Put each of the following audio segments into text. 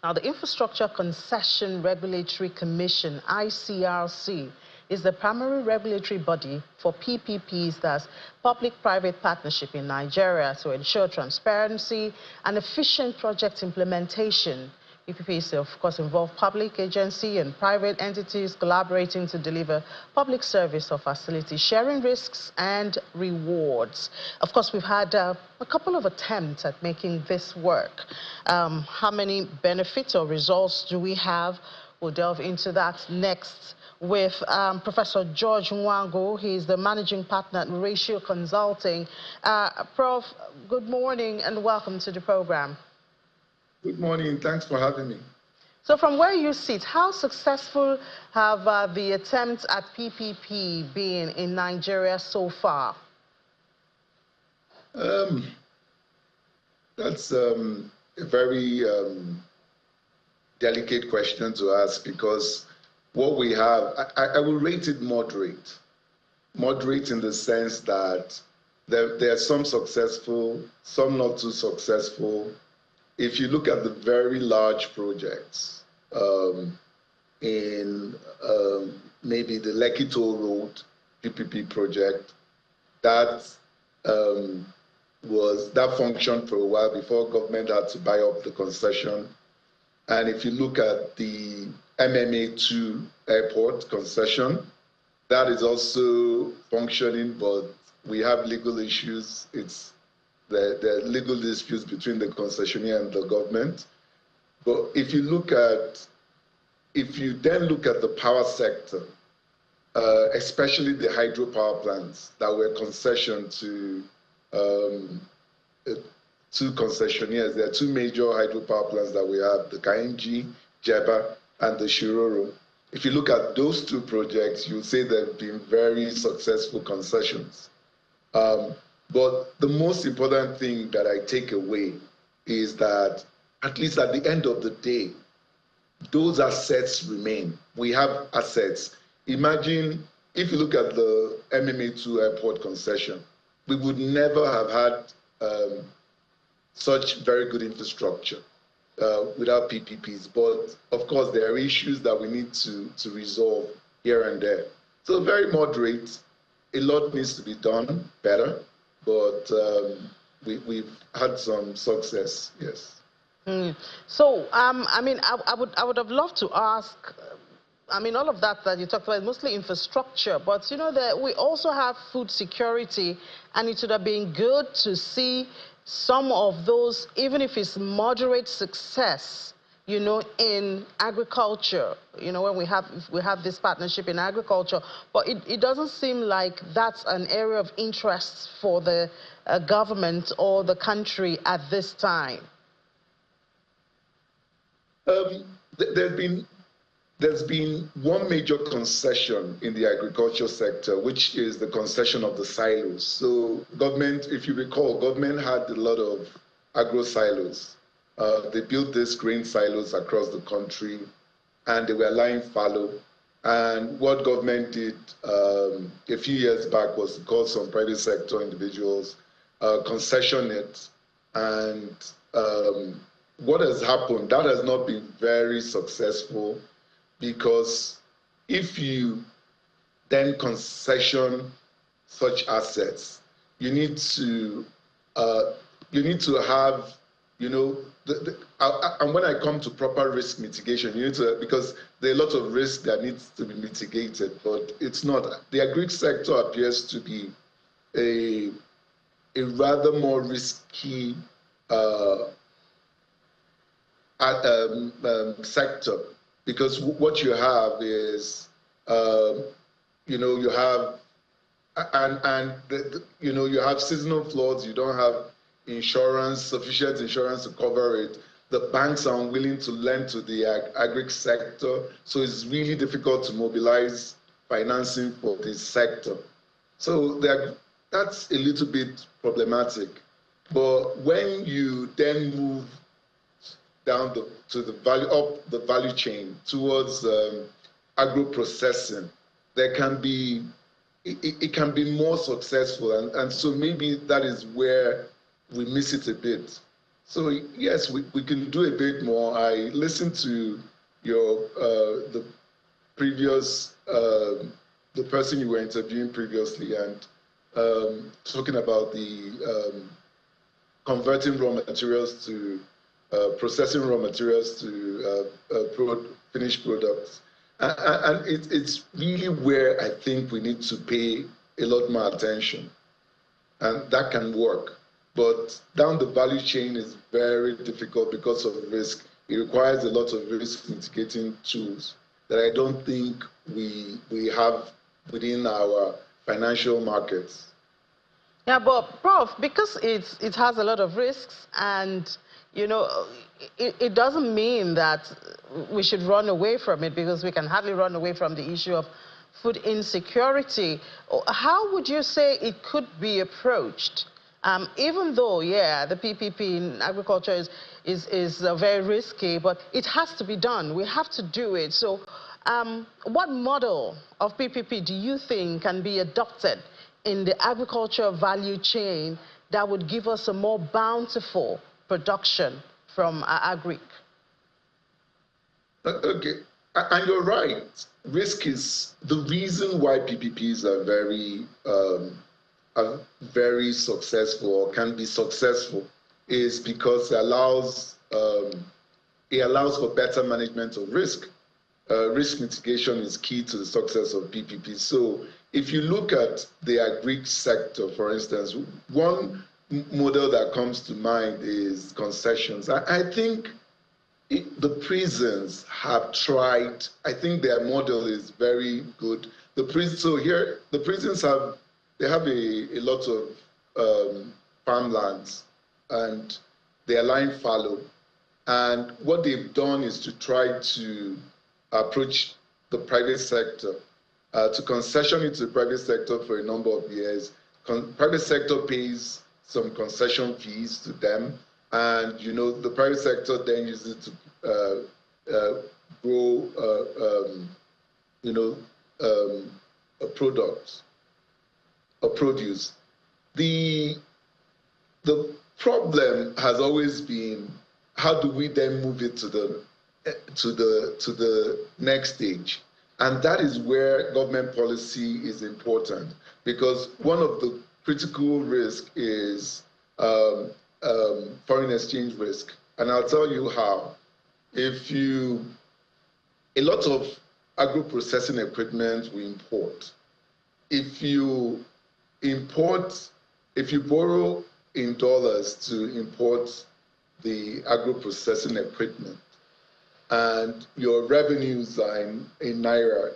Now, the Infrastructure Concession Regulatory Commission, ICRC, is the primary regulatory body for PPPs, that's public-private partnership in Nigeria, to ensure transparency and efficient project implementation. PPPs, of course, involve public agency and private entities collaborating to deliver public service or facilities, sharing risks and rewards. Of course, we've had a couple of attempts at making this work. How many benefits or results do we have? We'll delve into that next with Professor George Nwango. He's the managing partner at Ratio Consulting. Prof, good morning and welcome to the program. Good morning. Thanks for having me. So from where you sit, how successful have the attempts at PPP been in Nigeria so far? That's a very delicate question to ask, because what we have, I will rate it moderate. Moderate in the sense that there are some successful, some not too successful. If you look at the very large projects in maybe the Lekki Toll Road PPP project, that functioned for a while before government had to buy up the concession. And if you look at the MMA2 airport concession, that is also functioning, but we have legal issues. There are legal disputes between the concessionaire and the government. But if you then look at the power sector, especially the hydropower plants that were concessioned to two concessionaires, there are two major hydropower plants that we have, the Kainji, Jeba, and the Shiroro. If you look at those two projects, you'll say they've been very successful concessions. But the most important thing that I take away is that, at least at the end of the day, those assets remain. We have assets. Imagine if you look at the MMA2 airport concession, we would never have had such very good infrastructure without PPPs. But of course, there are issues that we need to resolve here and there. So very moderate. A lot needs to be done better. But we've had some success, yes. So, I mean, I would have loved to ask, I mean, all of that you talked about is mostly infrastructure, but, you know, we also have food security, and it would have been good to see some of those, even if it's moderate success, you know, in agriculture, you know, when we have this partnership in agriculture, but it doesn't seem like that's an area of interest for the government or the country at this time. There's been one major concession in the agriculture sector, which is the concession of the silos. So government, if you recall, government had a lot of agro silos. They built these grain silos across the country, and they were lying fallow. And what government did a few years back was to call some private sector individuals, concession it. And what has happened, that has not been very successful, because if you then concession such assets, you need to have, you know, and when I come to proper risk mitigation, you need to, because there are a lot of risk that needs to be mitigated, but it's not. The agri sector appears to be a rather more risky sector, because what you have is, you know, you have, you know, you have seasonal floods. You don't have insurance, sufficient insurance to cover it. The banks are unwilling to lend to the agri sector, so it's really difficult to mobilize financing for this sector. So that's a little bit problematic. But when you then move down up the value chain towards agro processing, there can be it can be more successful, and so maybe that is where we miss it a bit. So yes, we can do a bit more. I listened to your the previous the person you were interviewing previously, and talking about the converting raw materials to processing raw materials to finished products. And it's really where I think we need to pay a lot more attention, and that can work. But down the value chain is very difficult because of risk. It requires a lot of risk mitigating tools that I don't think we have within our financial markets. Yeah, but Prof, because it has a lot of risks, and it doesn't mean that we should run away from it, because we can hardly run away from the issue of food insecurity. How would you say it could be approached? Even though, yeah, the PPP in agriculture is very risky, but it has to be done. We have to do it. So what model of PPP do you think can be adopted in the agriculture value chain that would give us a more bountiful production from our agric? Okay, and you're right. Risk is the reason why PPPs are very successful, or can be successful, is because it allows for better management of risk. Risk mitigation is key to the success of PPP. So if you look at the agri sector, for instance, one model that comes to mind is concessions. I think the prisons have tried. I think their model is very good. The prisons have a lot of farmlands, and they are lying fallow. And what they've done is to try to approach the private sector, to concession it to the private sector for a number of years. Private sector pays some concession fees to them, and the private sector then uses it to grow a product or produce. The problem has always been, how do we then move it to the next stage? And that is where government policy is important, because one of the critical risks is foreign exchange risk. And I'll tell you how. A lot of agro-processing equipment we import. If you borrow in dollars to import the agro-processing equipment, and your revenues are in naira,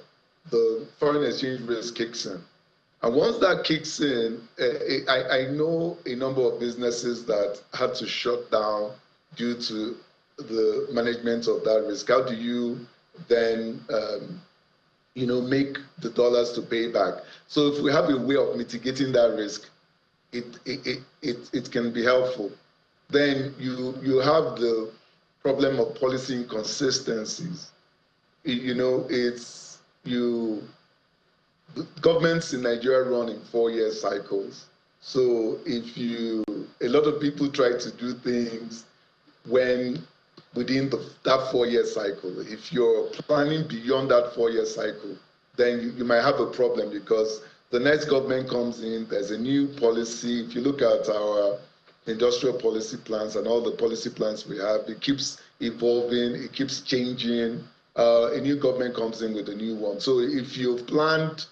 the foreign exchange risk kicks in. And once that kicks in, I know a number of businesses that had to shut down due to the management of that risk. How do you then make the dollars to pay back? So if we have a way of mitigating that risk, it can be helpful. Then you have the problem of policy inconsistencies. Governments in Nigeria run in 4-year cycles. So a lot of people try to do things within that 4-year cycle. If you're planning beyond that 4-year cycle, then you might have a problem, because the next government comes in, there's a new policy. If you look at our industrial policy plans and all the policy plans we have, it keeps evolving, it keeps changing. A new government comes in with a new one. So if you've planned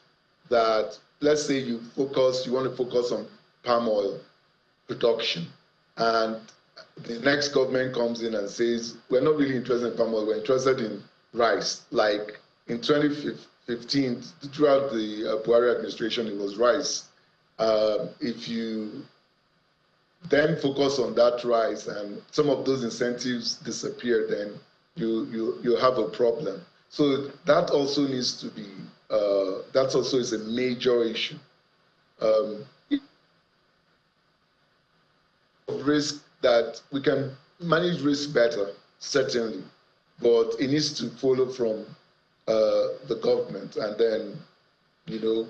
that, let's say you want to focus on palm oil production, and the next government comes in and says, we're not really interested in palm oil, we're interested in rice. Like in 2015, throughout the Buhari administration, it was rice. If you then focus on that rice and some of those incentives disappear, then you have a problem. So that also needs to be, that also is a major issue. Risk that we can manage risk better, certainly, but it needs to follow from the government, and then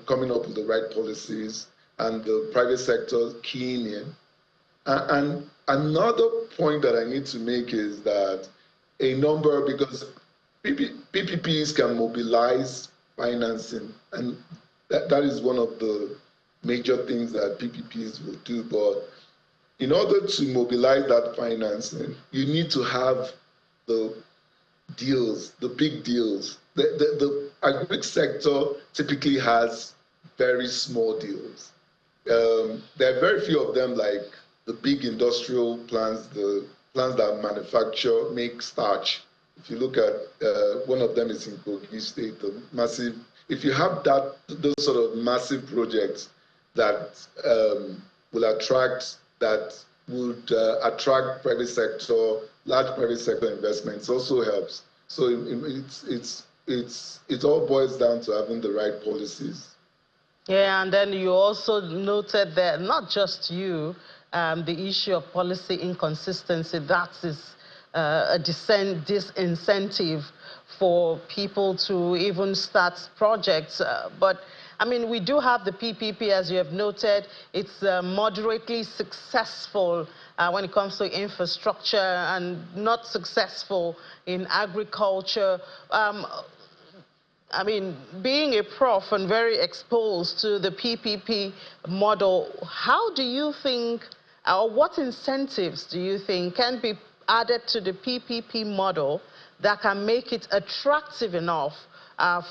coming up with the right policies, and the private sector keying in. And Another point that I need to make is that because PPPs can mobilize financing, and that is one of the major things that PPPs will do. But in order to mobilize that financing, you need to have the deals, the big deals. The agri sector typically has very small deals. There are very few of them, like the big industrial plants, the plants that manufacture, make starch. If you look at one of them is in Kogi State, the massive. If you have those sort of massive projects that will attract private sector, large private sector investments, also helps. So it all boils down to having the right policies. Yeah, and then you also noted that not just you, the issue of policy inconsistency, that is a disincentive for people to even start projects. But I mean, we do have the PPP, as you have noted. It's moderately successful when it comes to infrastructure and not successful in agriculture. I mean, being a prof and very exposed to the PPP model, how do you think, or what incentives do you think can be added to the PPP model that can make it attractive enough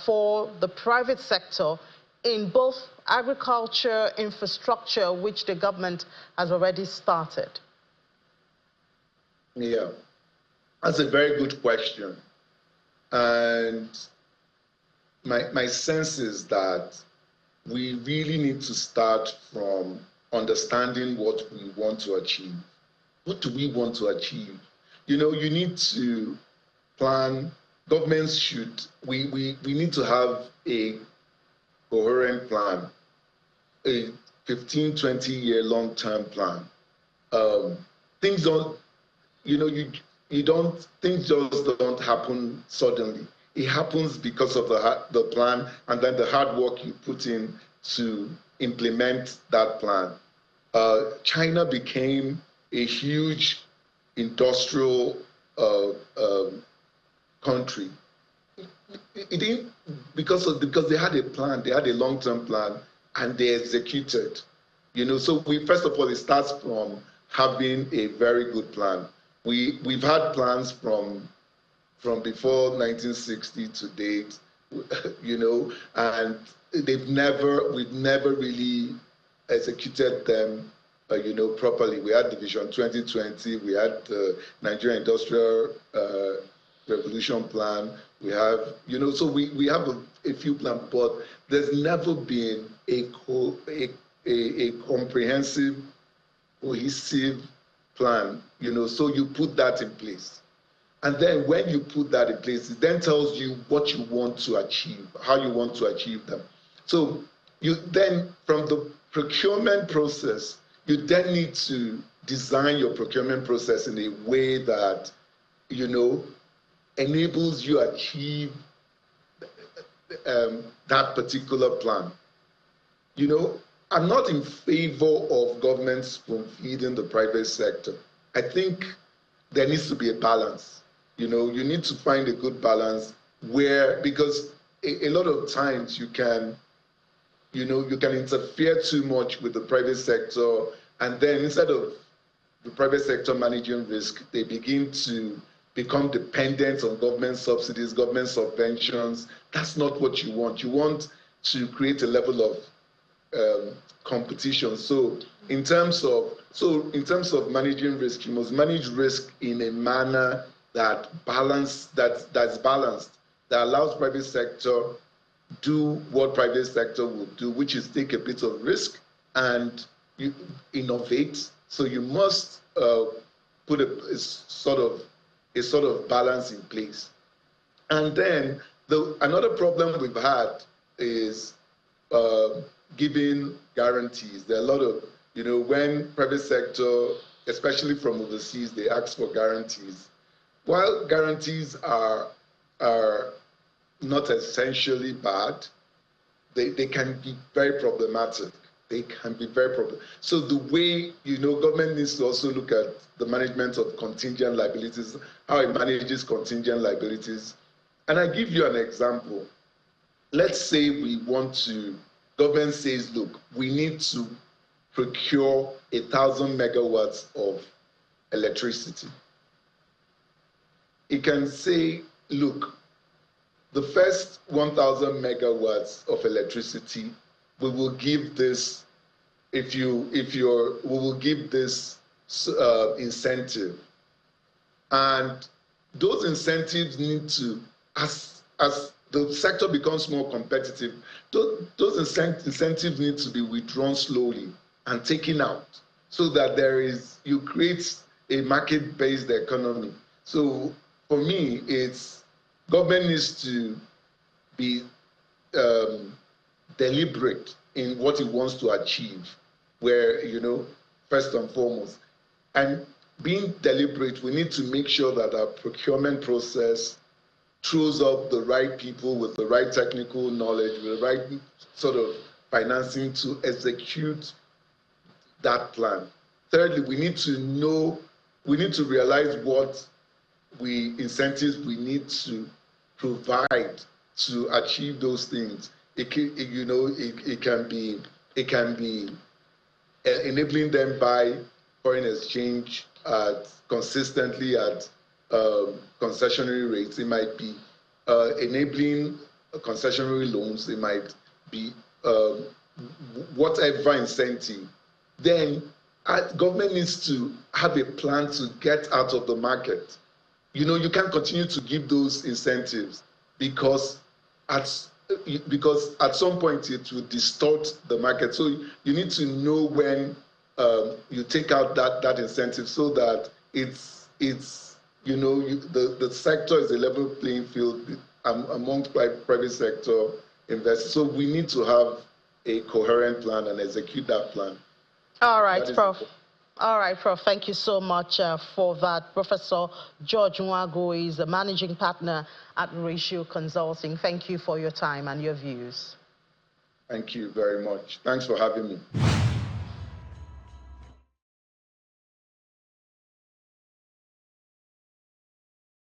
for the private sector in both agriculture, infrastructure, which the government has already started? Yeah, that's a very good question. And my sense is that we really need to start from understanding what we want to achieve. What do we want to achieve? You know, you need to plan. Governments we need to have a coherent plan, a 15, 20-year long-term plan. Things don't, things just don't happen suddenly. It happens because of the plan and then the hard work you put in to implement that plan. China became a huge industrial country. It didn't because they had a plan, they had a long-term plan, and they executed. So first of all, it starts from having a very good plan. We've had plans from before 1960 to date, and we've never really executed them, properly. We had the Vision 2020, we had the Nigerian Industrial Revolution Plan. We have, so we have a few plans, but there's never been a comprehensive, cohesive plan, so you put that in place. And then when you put that in place, it then tells you what you want to achieve, how you want to achieve them. So you then, from the procurement process, you then need to design your procurement process in a way that, enables you to achieve that particular plan. I'm not in favor of government spoon feeding the private sector. I think there needs to be a balance. You need to find a good balance because a lot of times you can interfere too much with the private sector, and then instead of the private sector managing risk, they begin to become dependent on government subsidies, government subventions. That's not what you want. You want to create a level of competition. So in terms of managing risk, you must manage risk in a manner that's balanced, that allows private sector do what private sector would do, which is take a bit of risk and you innovate. So you must put a sort of balance in place. And then another problem we've had is giving guarantees. There are a lot of, when private sector, especially from overseas, they ask for guarantees. While guarantees are not essentially bad, they can be very problematic. they can be very problematic. So the way, government needs to also look at the management of contingent liabilities, how it manages contingent liabilities. And I give you an example. Let's say government says, look, we need to procure 1,000 megawatts of electricity. It can say, look, the first 1,000 megawatts of electricity, we will give this, we will give this incentive. And those incentives need to, as the sector becomes more competitive, those incentives need to be withdrawn slowly and taken out so that you create a market-based economy. So for me, government needs to be deliberate in what it wants to achieve, where, first and foremost. And being deliberate, we need to make sure that our procurement process throws up the right people with the right technical knowledge, with the right sort of financing to execute that plan. Thirdly, we need to realize what incentives we need to provide to achieve those things. It can be enabling them by foreign exchange consistently at concessionary rates. It might be enabling concessionary loans. It might be whatever incentive. Then government needs to have a plan to get out of the market. You can't continue to give those incentives because at some point it will distort the market. So you need to know when you take out that incentive so that the sector is a level playing field amongst private sector investors. So we need to have a coherent plan and execute that plan. All right, Prof. All right, Prof. Thank you so much for that. Professor George Nwago is the managing partner at Ratio Consulting. Thank you for your time and your views. Thank you very much. Thanks for having me.